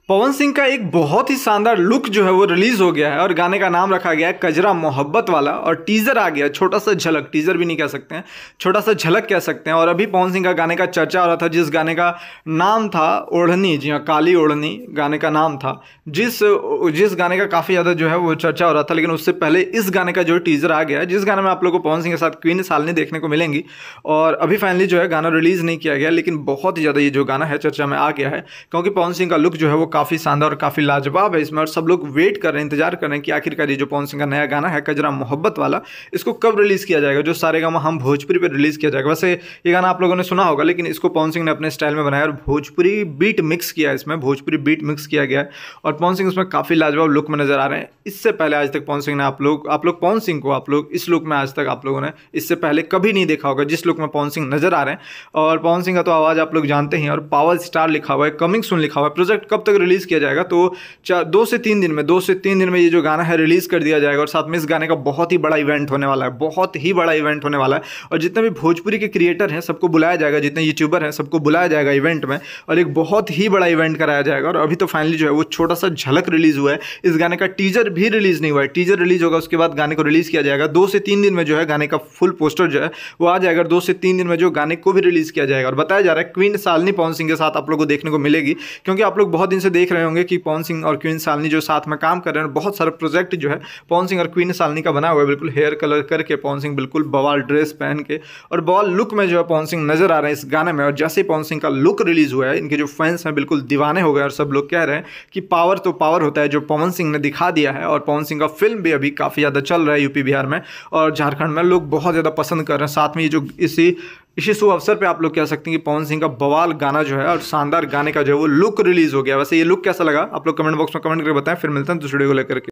पवन सिंह का एक बहुत ही शानदार लुक जो है वो रिलीज हो गया है और गाने का नाम रखा गया है कजरा मोहब्बत वाला। और टीजर आ गया, छोटा सा झलक, टीजर भी नहीं कह सकते हैं, छोटा सा झलक कह सकते हैं। और अभी पवन सिंह का गाने का चर्चा हो रहा था, जिस गाने का नाम था ओढ़नी, जी हाँ, काली ओढ़नी गाने का नाम था, जिस गाने का काफ़ी ज़्यादा जो है वो चर्चा हो रहा था। लेकिन उससे पहले इस गाने का जो टीजर आ गया है, जिस गाने में आप लोगों को पवन सिंह के साथ क्वीन सालनी देखने को मिलेंगी। और अभी फाइनली जो है गाना रिलीज़ नहीं किया गया, लेकिन बहुत ही ज़्यादा ये जो गाना है चर्चा में आ गया है, क्योंकि पवन सिंह का लुक जो है वो काफ़ी शानदार और काफ़ी लाजवाब है इसमें। और सब लोग वेट कर रहे हैं, इंतजार कर रहे हैं कि आखिरकार ये जो पवन सिंह का नया गाना है कजरा मोहब्बत वाला, इसको कब रिलीज़ किया जाएगा, जो सारेगामा हम भोजपुरी पे रिलीज़ किया जाएगा। वैसे ये गाना आप लोगों ने सुना होगा, लेकिन इसको पवन सिंह ने अपने स्टाइल में बनाया और भोजपुरी बीट मिक्स किया है, इसमें भोजपुरी बीट मिक्स किया गया है। और पवन सिंह उसमें काफ़ी लाजवाब लुक में नजर आ रहे हैं। इससे पहले आज तक पवन सिंह ने आप लोग पवन सिंह को इस लुक में आज तक आप लोगों ने इससे पहले कभी नहीं देखा होगा, जिस लुक में पवन सिंह नजर आ रहे हैं। और पवन सिंह का तो आवाज़ आप लोग जानते हैं, और पावर स्टार लिखा हुआ है, कमिंग सून लिखा हुआ है। प्रोजेक्ट कब तक रिलीज़ किया जाएगा, तो 2 से 3 दिन में ये जो गाना है रिलीज़ कर दिया जाएगा। और साथ में इस गाने का बहुत ही बड़ा इवेंट होने वाला है, बहुत ही बड़ा इवेंट होने वाला है। और जितने भी भोजपुरी के क्रिएटर हैं सबको बुलाया जाएगा, जितने यूट्यूबर हैं सबको बुलाया जाएगा इवेंट में, और एक बहुत ही बड़ा इवेंट कराया जाएगा। और अभी तो फाइनली जो है वो छोटा सा झलक रिलीज़ हुआ है, इस गाने का टीजर भी रिलीज़ नहीं हुआ है। टीजर रिलीज़ होगा, उसके बाद गाने को रिलीज़ किया जाएगा। 2 से 3 दिन में जो है गाने का फुल पोस्टर जो है वो आ जाएगा। 2 से 3 दिन में जो गाने को भी रिलीज़ किया जाएगा। और बताया जा रहा है क्वीन सालनी पवन सिंह के साथ आप लोगों को देखने को मिलेगी, क्योंकि आप लोग बहुत दिन से देख रहे होंगे कि पवन सिंह और क्वीन सालनी जो साथ में काम कर रहे हैं। बहुत सारा प्रोजेक्ट जो है पवन सिंह और क्वीन सालनी का बना हुआ है, बिल्कुल हेयर कलर करके पवन सिंह बिल्कुल बवाल ड्रेस पहन के और बवाल लुक में जो है पवन सिंह नजर आ रहे हैं इस गाने में। और जैसे पवन सिंह का लुक रिलीज हुआ है, इनके जो फैंस हैं बिल्कुल दीवाने हो गए और सब लोग कह रहे हैं कि पावर तो पावर होता है जो पवन सिंह ने दिखा दिया है। और पवन सिंह का फिल्म भी अभी काफ़ी ज़्यादा चल रहा है यूपी बिहार में और झारखंड में, लोग बहुत ज़्यादा पसंद कर रहे हैं। साथ में ये जो इसी शुभ अवसर पे आप लोग कह सकते हैं कि पवन सिंह का बवाल गाना जो है और शानदार गाने का जो है वो लुक रिलीज हो गया। वैसे ये लुक कैसा लगा आप लोग कमेंट बॉक्स में कमेंट करके बताएं। फिर मिलते हैं दूसरे वीडियो को लेकर के।